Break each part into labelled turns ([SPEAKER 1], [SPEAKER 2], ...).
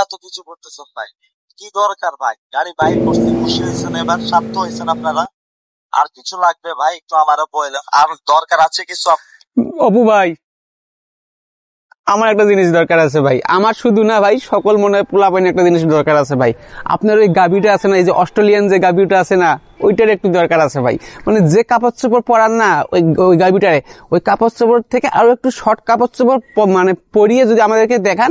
[SPEAKER 1] এত কিছু করতেছ ভাই? কি দরকার ভাই? গাড়ি বাইর করতে খুশি হয়েছেন, এবার শান্ত হয়েছেন আপনারা? আর কিছু লাগবে ভাই একটু আমারও বললেন, আর দরকার আছে কিছু?
[SPEAKER 2] অপু ভাই, আমার একটা জিনিস দরকার আছে ভাই। আমার শুধু না ভাই, সকল মনে হয় পোলাপাইন একটা জিনিস দরকার আছে ভাই। আপনার ওই গাবিটা আছে না, এই যে অস্ট্রেলিয়ান যে গাবিটা আছে না, ওইটার একটু দরকার আছে ভাই। মানে যে কাপড় চোপড় পরান না ওই গাবিটারে, ওই কাপড় চোপড় থেকে আরো একটু শর্ট কাপড় চোপড় মানে পরিয়ে যদি আমাদেরকে দেখান,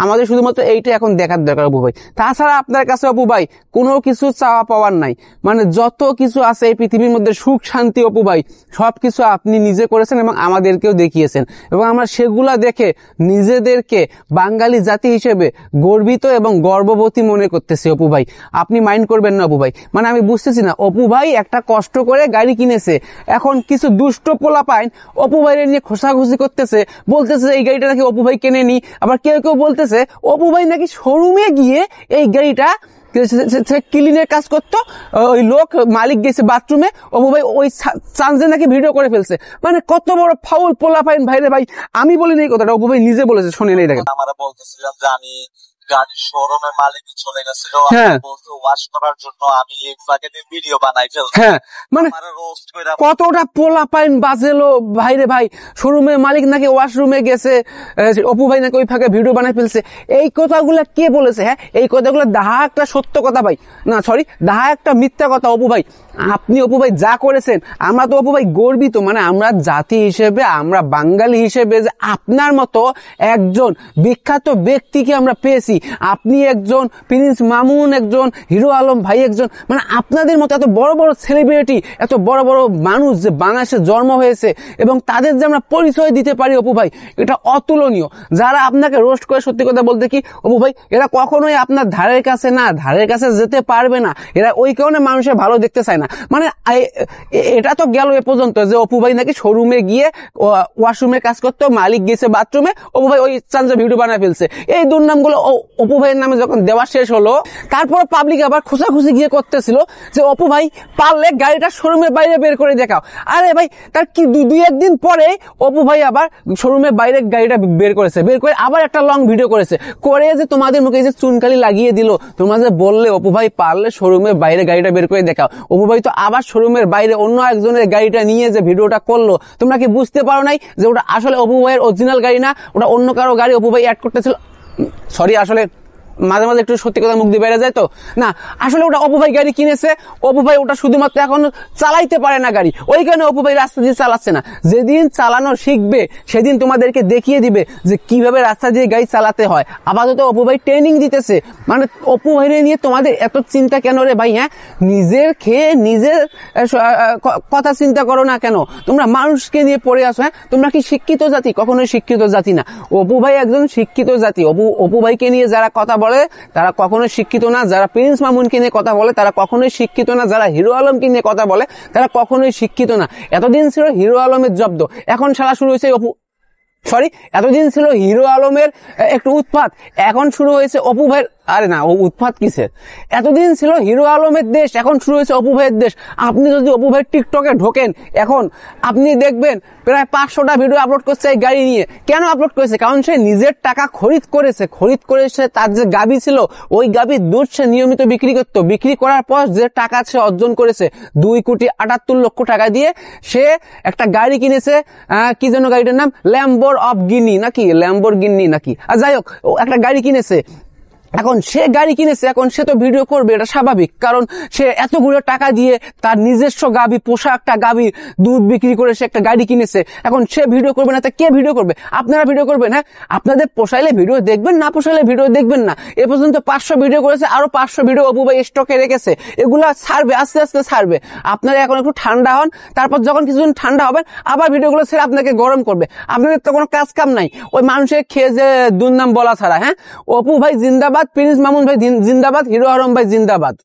[SPEAKER 2] আমাদের শুধুমাত্র এইটা এখন দেখার দরকার অপু ভাই। তাছাড়া আপনার কাছে অপু ভাই কোনো কিছু চাওয়া পাওয়ার নাই। মানে যত কিছু আছে এই পৃথিবীর মধ্যে, সুখ শান্তি অপু ভাই সবকিছু আপনি নিজে করেছেন এবং আমাদেরকেও দেখিয়েছেন, এবং আমরা সেগুলা দেখে নিজেদেরকে বাঙালি জাতি হিসেবে গর্বিত এবং গর্ববতী মনে করতেছি অপু ভাই। আপনি মাইন্ড করবেন না অপু ভাই। মানে আমি বুঝতেছি না, অপু ভাই একটা কষ্ট করে গাড়ি কিনেছে, এখন কিছু দুষ্ট পোলাপাইন অপু ভাইয়ের নিয়ে খোসাখুসি করতেছে, বলতেছে এই গাড়িটা নাকি অপু ভাই কেনেনি। আবার কেউ কেউ বলতেছে অপু ভাই নাকি শোরুমে গিয়ে এই গাড়িটা ক্লিনের কাজ করতো, ওই লোক মালিক গেছে বাথরুমে, অপু ভাই ওই চান্সে নাকি ভিডিও করে ফেলছে। মানে কত বড় ফাউল পোলাপাইন ভাই রে ভাই। আমি বলিনি এই কথাটা, অপু ভাই নিজে বলেছে, শুনে নেই দেখেন।
[SPEAKER 1] আমরা বলতেছিলাম যে আমি গাড়ির শোরুমে মালিক চলে গেছিল, বলতে ওয়াশ করার জন্য আমি ভিডিও বানাই ফেলছি।
[SPEAKER 2] হ্যাঁ, মানে কতটা পোলাপাইন বাজেলো ভাই রে ভাই। শোরুমের মালিক নাকি ওয়াশরুমে গেছে, অপু ভাই নাকি ওই ফাঁকে ভিডিও বানাই ফেলছে। এই কথাগুলা কে বলেছে? হ্যাঁ, এই কথাগুলো দাহা একটা সত্য কথা ভাই, না সরি, দাহা একটা মিথ্যা কথা অপু ভাই। আপনি অপু ভাই যা করেছেন, আমরা তো অপু ভাই গর্বিত। মানে আমরা জাতি হিসেবে, আমরা বাঙালি হিসেবে যে আপনার মতো একজন বিখ্যাত ব্যক্তিকে আমরা পেয়েছি। আপনি একজন, প্রিন্স মামুন একজন, হিরো আলম ভাই একজন, মানে আপনাদের মতো এত বড় বড় সেলিব্রিটি, এত বড় বড় মানুষ যে বাংলাদেশে জন্ম হয়েছে এবং তাদের যে আমরা পরিচয় দিতে পারি অপু ভাই, এটা অতুলনীয়। যারা আপনাকে রোস্ট করে, সত্যি কথা বলতে কি অপু ভাই, এরা কখনোই আপনার ধারের কাছে না, ধারের কাছে যেতে পারবে না। এরা ওই কারণে মানুষের ভালো দেখতে চায় না। মানে এটা তো গেল এ পর্যন্ত যে অপু ভাই নাকি শোরুমে গিয়ে ওয়াশরুমে কাজ করতো, মালিক গেছে বাথরুমে, অপু ভাই ওই চান্সে ভিডিও বানায় ফেলছে। এই দুর্নামগুলো অপু ভাইয়ের নামে যখন দেওয়া শেষ হলো, তারপর পাবলিক আবার খোঁজাখুঁজি গিয়ে করতেছিল যে অপু ভাই পারলে গাড়িটা শোরুমের বাইরে বের করে দেখাও। আরে ভাই, তার কি দুই একদিন পরে অপু ভাই আবার শোরুমের বাইরে গাড়িটা বের করেছে, বের করে আবার একটা লং ভিডিও করেছে, করে যে তোমাদের মুখে যে চুনকালি লাগিয়ে দিল, তোমরা যে বললে অপু ভাই পারলে শোরুমের বাইরে গাড়িটা বের করে দেখাও, অপু ভাই তো আবার শোরুমের বাইরে অন্য একজনের গাড়িটা নিয়ে যে ভিডিওটা করলো, তোমরা কি বুঝতে পারো নাই যে ওটা আসলে অপু ভাইয়ের অরিজিনাল গাড়ি না, ওটা অন্য কারো গাড়ি অপু ভাই অ্যাড করতেছিল? সরি, আসলে মাঝে মাঝে একটু সত্যি কথা মুখ দিয়ে বেড়ে যায় তো না, আসলে ওটা অপু ভাই গাড়ি কিনেছে। অপু ভাই ওটা শুধুমাত্র এখন চালাইতে পারে না গাড়ি, ওই কারণে অপু ভাই রাস্তা দিয়ে চালাচ্ছে না। যেদিন চালানো শিখবে সেদিন তোমাদেরকে দেখিয়ে দিবে যে কিভাবে রাস্তা দিয়ে গাড়ি চালাতে হয়। আপাতত অপু ভাই ট্রেনিং দিতেছে। মানে অপু ভাই নিয়ে তোমাদের এত চিন্তা কেন রে ভাই? হ্যাঁ, নিজের খেয়ে নিজের কথা চিন্তা করো না কেন? তোমরা মানুষকে নিয়ে পড়ে আসো। হ্যাঁ, তোমরা কি শিক্ষিত জাতি? কখনোই শিক্ষিত জাতি না। অপু ভাই একজন শিক্ষিত জাতি। অপু ভাইকে নিয়ে যারা কথা বলে তারা কখনোই শিক্ষিত না, যারা প্রিন্স মামুনকে নিয়ে কথা বলে তারা কখনোই শিক্ষিত না, যারা হিরো আলমকে নিয়ে কথা বলে তারা কখনোই শিক্ষিত না। এতদিন ছিল হিরো আলমের জব্দ, এখন সারা শুরু হয়েছে এতদিন ছিল হিরো আলমের একটু উৎপাত, এখন শুরু হয়েছে অপু ভাইয়ের। আরে না, ও উৎপাত কিসের? এতদিন ছিল হিরো আলমের দেশ, এখন শুরু হয়েছে অপু ভাইয়ের দেশ। আপনি যদি অপু ভাইয়ের টিকটকে ঢোকেন, এখন আপনি দেখবেন প্রায় 500টা ভিডিও আপলোড করছে এই গাড়ি নিয়ে। কেন আপলোড করেছে? কারণ সে নিজের টাকা খরিদ করেছে। তার যে গাবি ছিল, ওই গাবির দুধ সে নিয়মিত বিক্রি করত। বিক্রি করার পর যে টাকা সে অর্জন করেছে 2,78,00,000 টাকা দিয়ে সে একটা গাড়ি কিনেছে। কি যেন গাড়িটার নাম? ল্যাম্বরগিনি নাকি, আর যাই হোক, একটা গাড়ি কিনেছে। এখন সে গাড়ি কিনেছে, এখন সে তো ভিডিও করবে, এটা স্বাভাবিক। কারণ সে এতগুলো টাকা দিয়ে তার নিজস্ব গাবি, পোষা একটা গাবি দুধ বিক্রি করে সে একটা গাড়ি কিনেছে। এখন সে ভিডিও করবে না, তা কে ভিডিও করবে? আপনারা ভিডিও করবেন। হ্যাঁ, আপনাদের পোষাইলে ভিডিও দেখবেন, না পোষাইলে ভিডিও দেখবেন না। এ পর্যন্ত 500 ভিডিও করেছে, আরো 500 ভিডিও অপু ভাই স্টকে রেখেছে। এগুলা ছাড়বে, আস্তে আস্তে ছাড়বে। আপনারা এখন একটু ঠান্ডা হন, তারপর যখন কিছুদিন ঠান্ডা হবেন আবার ভিডিওগুলো ছেড়ে আপনাকে গরম করবে। আপনাদের তো কোনো কাজ কাম নাই, ওই মানুষের খেয়ে যে দুর্নাম বলা ছাড়া। হ্যাঁ, অপু ভাই জিন্দাবাদ, প্রিন্স মামুন ভাই জিন্দাবাদ, হিরো আলম ভাই জিন্দাবাদ।